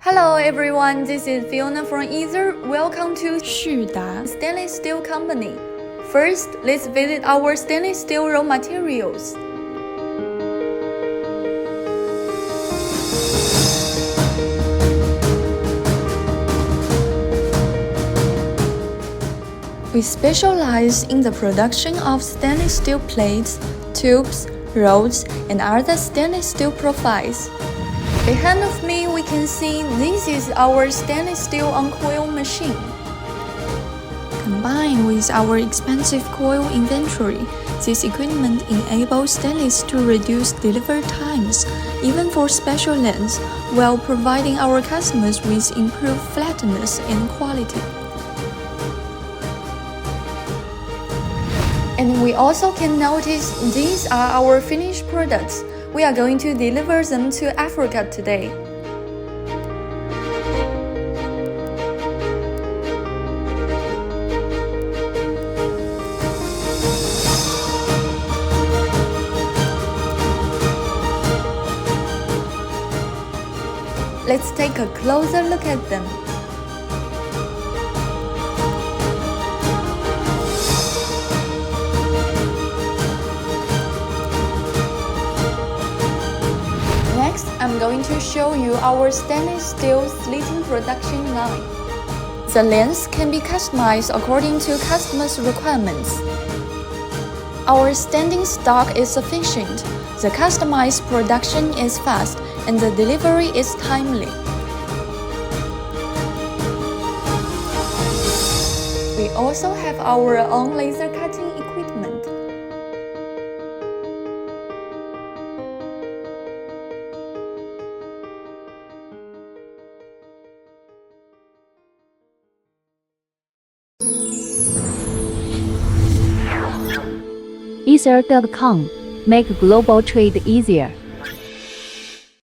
Hello everyone, this is Fiona from Ether. Welcome to Xuda Stainless Steel Company. First, let's visit our stainless steel raw materials. We specialize in the production of stainless steel plates, tubes, rods, and other stainless steel profiles. Behind of me, we can see this is our stainless steel on-coil machine. Combined with our expensive coil inventory, this equipment enables stainless to reduce delivery times, even for special lengths, while providing our customers with improved flatness and quality. And we also can notice these are our finished products. We are going to deliver them to Africa today. Let's take a closer look at them. Next, I'm going to show you our stainless steel slitting production line. The length can be customized according to customers' requirements. Our standing stock is sufficient, the customized production is fast, and the delivery is timely. We also have our own laser cutting equipment. Ether.com. Make global trade easier.